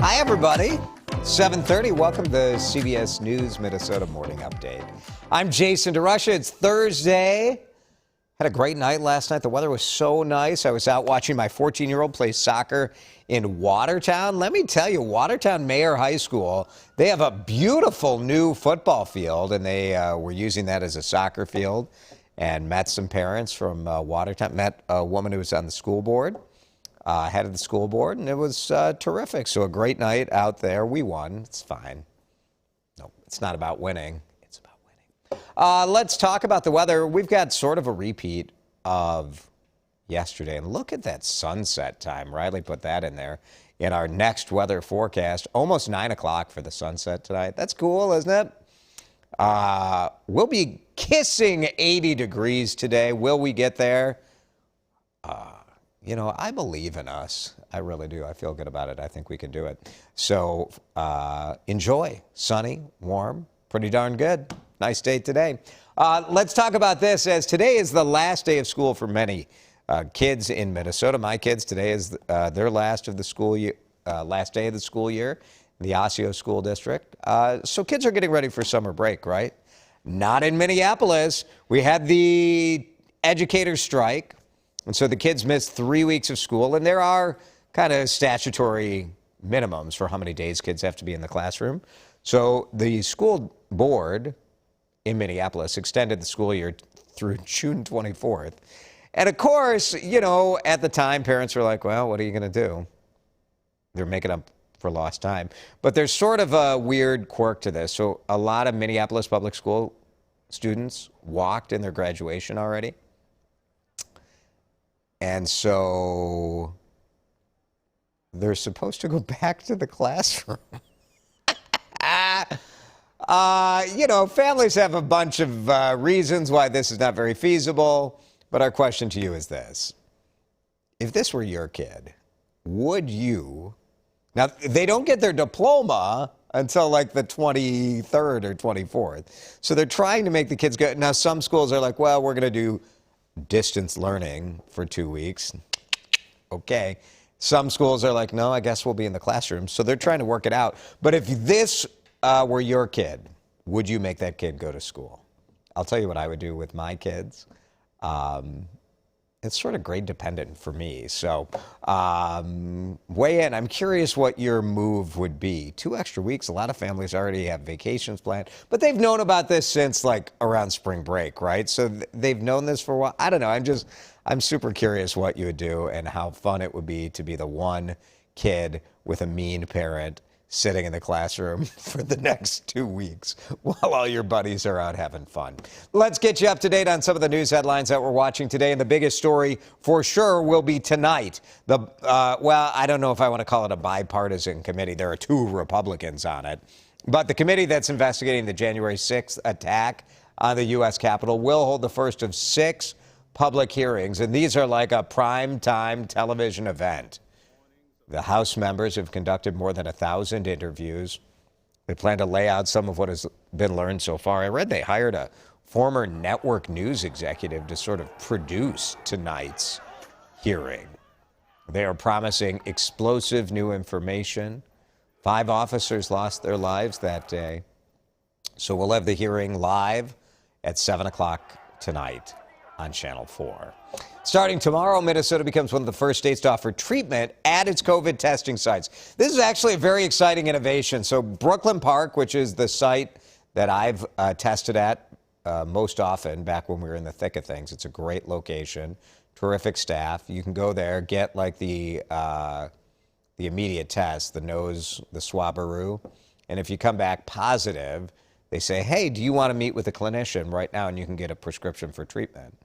Hi, everybody. 7:30. Welcome to the CBS News Minnesota Morning Update. I'm Jason DeRusha. It's Thursday. Had a great night last night. The weather was so nice. I was out watching my 14-year-old play soccer in Watertown. Let me tell you, Watertown Mayer High School, they have a beautiful new football field, and they were using that as a soccer field, and met some parents from Watertown, met a woman who was on the school board. Head of the school board, and it was terrific. So a great night out there. We won. It's fine. No, it's not about winning. It's about winning. Let's talk about the weather. We've got sort of a repeat of yesterday. And look at that sunset time. Riley put that in there in our next weather forecast. Almost 9 o'clock for the sunset tonight. That's cool, isn't it? We'll be kissing 80 degrees today. Will we get there? You know, I believe in us. I really do. I feel good about it. I think we can do it. So enjoy. Sunny, warm, pretty darn good. Nice day today. Let's talk about this, as today is the last day of school for many kids in Minnesota. My kids, today is their last of the school year, last day of the school year in the Osseo School District. So kids are getting ready for summer break, right? Not in Minneapolis. We had the educators strike. And so the kids missed 3 weeks of school, and there are kind of statutory minimums for how many days kids have to be in the classroom. So the school board in Minneapolis extended the school year through June 24th. And of course, you know, at the time, parents were like, well, what are you going to do? They're making up for lost time. But there's sort of a weird quirk to this. So a lot of Minneapolis public school students walked in their graduation already. And so they're supposed to go back to the classroom. You know, families have a bunch of reasons why this is not very feasible. But our question to you is this. If this were your kid, would you... Now, they don't get their diploma until like the 23rd or 24th. So they're trying to make the kids go. Now, some schools are like, well, we're going to do distance learning for 2 weeks. Okay. Some schools are like, no, I guess we'll be in the classroom. So they're trying to work it out. But if this were your kid, would you make that kid go to school? I'll tell you what I would do with my kids. It's sort of grade dependent for me. So weigh in. I'm curious what your move would be. 2 extra weeks. A lot of families already have vacations planned, but they've known about this since like around spring break, right? So they've known this for a while. I don't know. I'm super curious what you would do and how fun it would be to be the one kid with a mean parent sitting in the classroom for the next 2 weeks while all your buddies are out having fun. Let's get you up to date on some of the news headlines that we're watching today. And the biggest story for sure will be tonight. Well, I don't know if I want to call it a bipartisan committee. There are 2 Republicans on it. But the committee that's investigating the January 6th attack on the U.S. Capitol will hold the first of 6 public hearings. And these are like a prime time television event. The House members have conducted more than 1,000 interviews. They plan to lay out some of what has been learned so far. I read they hired a former network news executive to sort of produce tonight's hearing. They are promising explosive new information. 5 officers lost their lives that day. So we'll have the hearing live at 7 o'clock tonight on Channel 4. Starting tomorrow, Minnesota becomes one of the first states to offer treatment at its COVID testing sites. This is actually a very exciting innovation. So Brooklyn Park, which is the site that I've tested at most often back when we were in the thick of things. It's a great location, terrific staff. You can go there, get like the immediate test, the nose, the swabberoo. And if you come back positive, they say, hey, do you want to meet with a clinician right now? And you can get a prescription for treatment.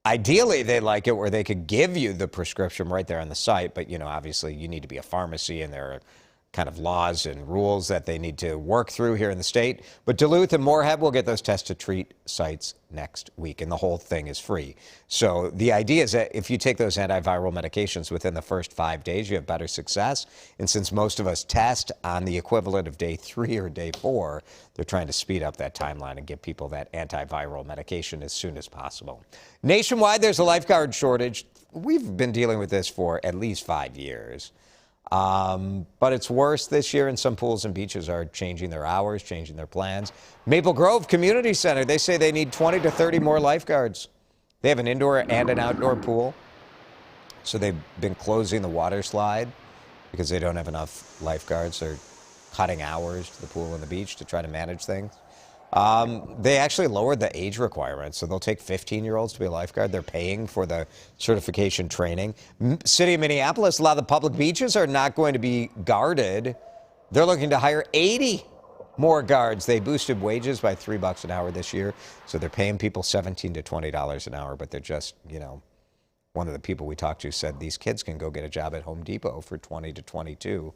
Ideally, they like it where they could give you the prescription right there on the site. But, you know, obviously you need to be a pharmacy, and there are kind of laws and rules that they need to work through here in the state. But Duluth and Moorhead will get those test to treat sites next week, and the whole thing is free. So the idea is that if you take those antiviral medications within the first 5 days, you have better success. And since most of us test on the equivalent of day 3 or day 4, they're trying to speed up that timeline and get people that antiviral medication as soon as possible. Nationwide, there's a lifeguard shortage. We've been dealing with this for at least 5 years. But it's worse this year, and some pools and beaches are changing their hours, changing their plans. Maple Grove Community Center, they say they need 20 to 30 more lifeguards. They have an indoor and an outdoor pool, so they've been closing the water slide because they don't have enough lifeguards. They're cutting hours to the pool and the beach to try to manage things. They actually lowered the age requirement, so they'll take 15-year-olds to be a lifeguard. They're paying for the certification training. City of Minneapolis, a lot of the public beaches are not going to be guarded. They're looking to hire 80 more guards. They boosted wages by $3 an hour this year, so they're paying people $17 to $20 an hour, but they're just, one of the people we talked to said these kids can go get a job at Home Depot for 20 to 22.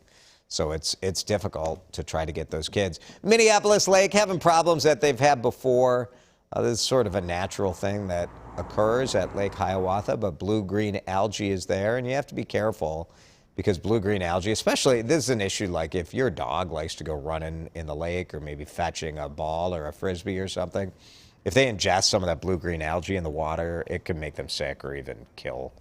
So it's difficult to try to get those kids. Minneapolis Lake having problems that they've had before. This is sort of a natural thing that occurs at Lake Hiawatha, but blue-green algae is there, and you have to be careful because blue-green algae, especially, this is an issue like if your dog likes to go running in the lake or maybe fetching a ball or a Frisbee or something, if they ingest some of that blue-green algae in the water, it can make them sick or even kill.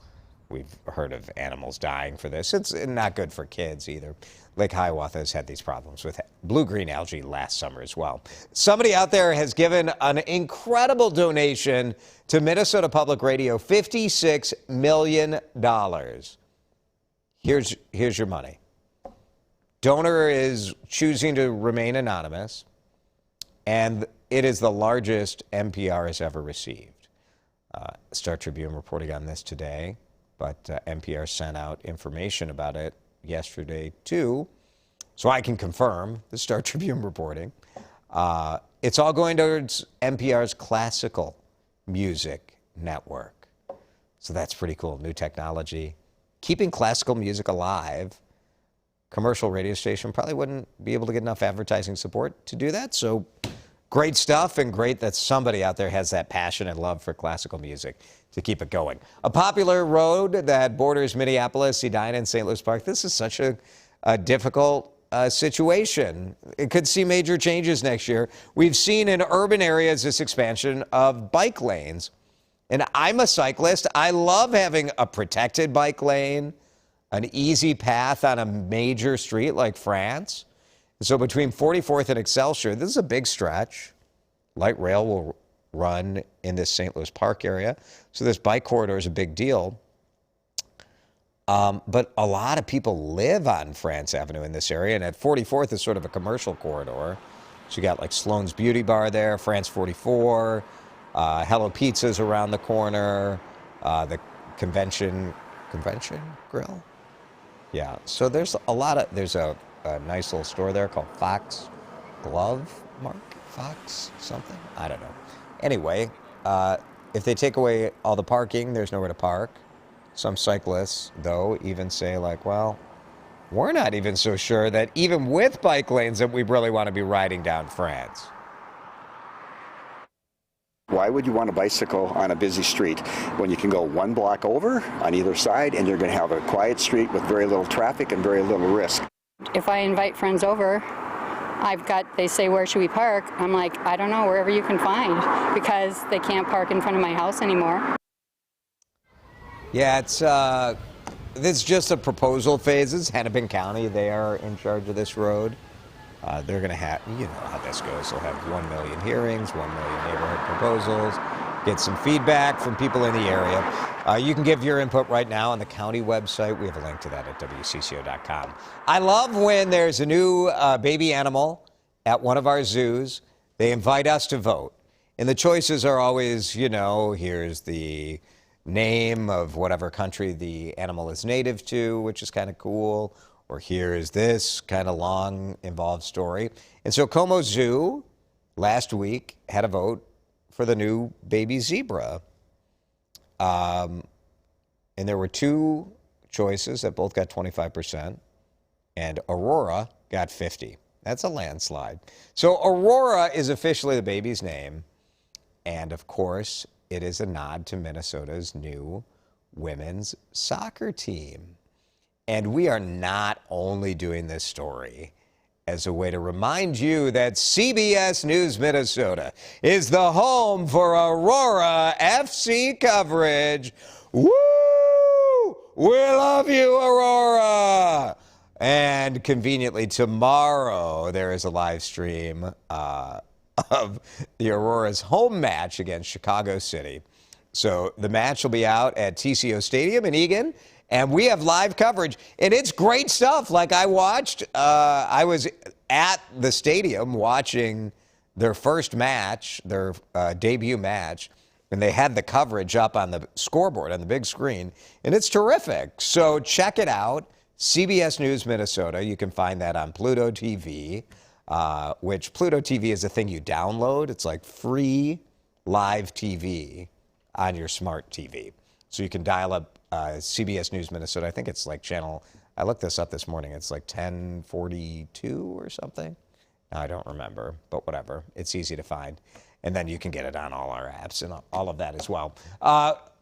We've heard of animals dying for this. It's not good for kids either. Lake Hiawatha has had these problems with blue-green algae last summer as well. Somebody out there has given an incredible donation to Minnesota Public Radio, $56 million. Here's your money. Donor is choosing to remain anonymous, and it is the largest NPR has ever received. Star Tribune reporting on this today, but NPR sent out information about it yesterday too, so I can confirm the Star Tribune reporting. It's all going towards NPR's classical music network. So that's pretty cool. New technology. Keeping classical music alive. Commercial radio station probably wouldn't be able to get enough advertising support to do that. So great stuff, and great that somebody out there has that passion and love for classical music to keep it going. A popular road that borders Minneapolis, Edina, and St. Louis Park. This is such a difficult situation. It could see major changes next year. We've seen in urban areas this expansion of bike lanes. And I'm a cyclist. I love having a protected bike lane, an easy path on a major street like France. So between 44th and Excelsior, this is a big stretch. Light rail will run in this St. Louis Park area. So this bike corridor is a big deal. But a lot of people live on France Avenue in this area. And at 44th is sort of a commercial corridor. So you got like Sloan's Beauty Bar there, France 44, Hello Pizza's around the corner, the convention grill. Yeah, so there's a nice little store there called Fox Glove Mark, Fox something, I don't know. Anyway, if they take away all the parking, there's nowhere to park. Some cyclists, though, even say like, well, we're not even so sure that even with bike lanes that we really want to be riding down France. Why would you want to bicycle on a busy street when you can go one block over on either side and you're going to have a quiet street with very little traffic and very little risk? If I invite friends over, they say, where should we park? I'm like, I don't know, wherever you can find, because they can't park in front of my house anymore. Yeah, this is just a proposal phase. This is Hennepin County. They are in charge of this road. They're going to have, you know how this goes. They'll have 1 million hearings, 1 million neighborhood proposals, get some feedback from people in the area. You can give your input right now on the county website. We have a link to that at WCCO.com. I love when there's a new baby animal at one of our zoos. They invite us to vote. And the choices are always, here's the name of whatever country the animal is native to, which is kind of cool. Or here is this kind of long, involved story. And so Como Zoo last week had a vote for the new baby zebra. And there were two choices that both got 25%, and Aurora got 50%. That's a landslide. So Aurora is officially the baby's name. And of course, it is a nod to Minnesota's new women's soccer team. And we are not only doing this story as a way to remind you that CBS News Minnesota is the home for Aurora FC coverage. Woo! We love you, Aurora! And conveniently, tomorrow there is a live stream of the Aurora's home match against Chicago City. So the match will be out at TCO Stadium in Eagan, and we have live coverage, and it's great stuff. Like I was at the stadium watching their first match, their debut match, and they had the coverage up on the scoreboard on the big screen, and it's terrific. So check it out. CBS News Minnesota. You can find that on Pluto TV, which Pluto TV is a thing you download. It's like free live TV on your smart TV. So you can dial up CBS News Minnesota. I think it's like channel, I looked this up this morning. It's like 1042 or something. I don't remember, but whatever. It's easy to find. And then you can get it on all our apps and all of that as well.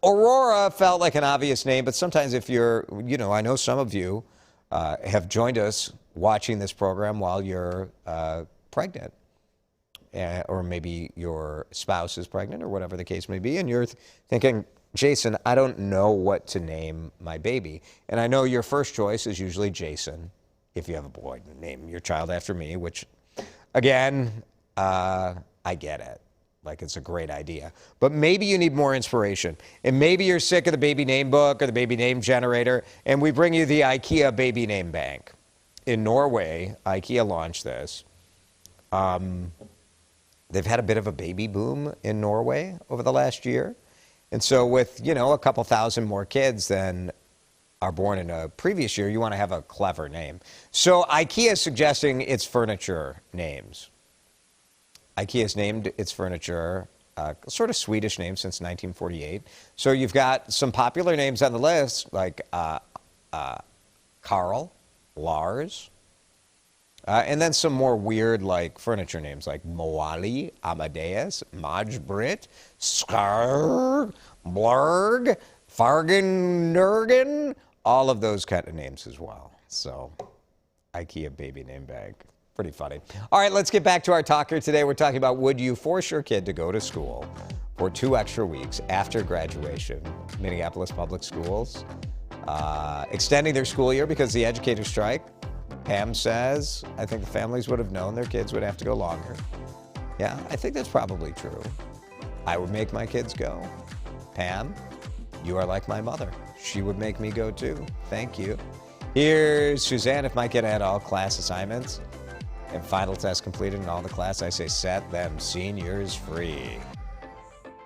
Aurora felt like an obvious name, but sometimes if you're, I know some of you have joined us watching this program while you're pregnant, or maybe your spouse is pregnant, or whatever the case may be, and you're thinking, Jason, I don't know what to name my baby. And I know your first choice is usually Jason. If you have a boy, name your child after me, which, again, I get it. Like, it's a great idea. But maybe you need more inspiration. And maybe you're sick of the baby name book or the baby name generator, and we bring you the Ikea baby name bank. In Norway, Ikea launched this. They've had a bit of a baby boom in Norway over the last year. And so with, a couple thousand more kids than are born in a previous year, you want to have a clever name. So Ikea is suggesting its furniture names. IKEA's named its furniture sort of Swedish name since 1948. So you've got some popular names on the list, like Carl, Lars, and then some more weird like furniture names like Moali, Amadeus, Majbrit, Skar, Blurg, Fargen, Nurgen, all of those kind of names as well. So IKEA baby name bag. Pretty funny. All right, let's get back to our talker today. We're talking about, would you force your kid to go to school for 2 extra weeks after graduation? Minneapolis Public Schools extending their school year because of the educators' strike. Pam says, I think the families would have known their kids would have to go longer. Yeah, I think that's probably true. I would make my kids go. Pam, you are like my mother. She would make me go too. Thank you. Here's Suzanne. If my kid had all class assignments and final test completed in all the class, I say set them seniors free.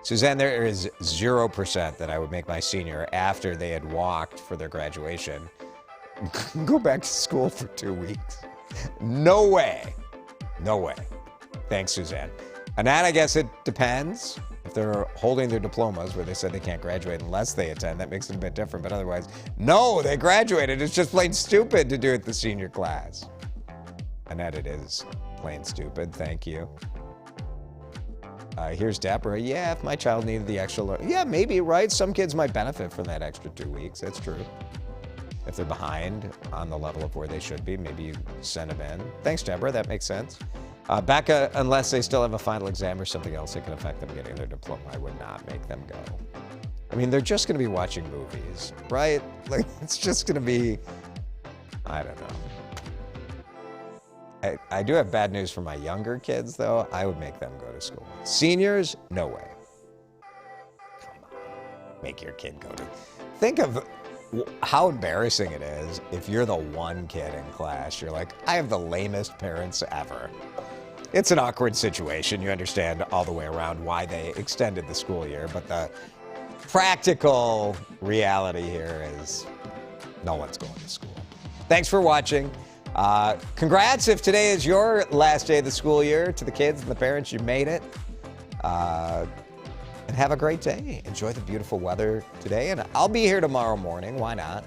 Suzanne, there is 0% that I would make my senior, after they had walked for their graduation, go back to school for 2 weeks. No way. No way. Thanks, Suzanne. And that, I guess it depends. If they're holding their diplomas where they said they can't graduate unless they attend, that makes it a bit different. But otherwise, no, they graduated. It's just plain stupid to do it the senior class. Annette, it is plain stupid. Thank you. Here's Deborah. Yeah, if my child needed the extra, yeah, maybe, right? Some kids might benefit from that extra 2 weeks. That's true. If they're behind on the level of where they should be, maybe you send them in. Thanks, Deborah. That makes sense. Becca, unless they still have a final exam or something else that can affect them getting their diploma, I would not make them go. I mean, they're just going to be watching movies, right? Like, it's just going to be, I don't know. I do have bad news for my younger kids, though. I would make them go to school. Seniors, no way. Come on. Make your kid go to... Think of how embarrassing it is if you're the one kid in class. You're like, I have the lamest parents ever. It's an awkward situation. You understand all the way around why they extended the school year, but the practical reality here is no one's going to school. Thanks for watching. Congrats if today is your last day of the school year. To the kids and the parents, you made it. And have a great day. Enjoy the beautiful weather today. And I'll be here tomorrow morning. Why not?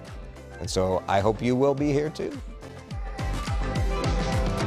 And so I hope you will be here too.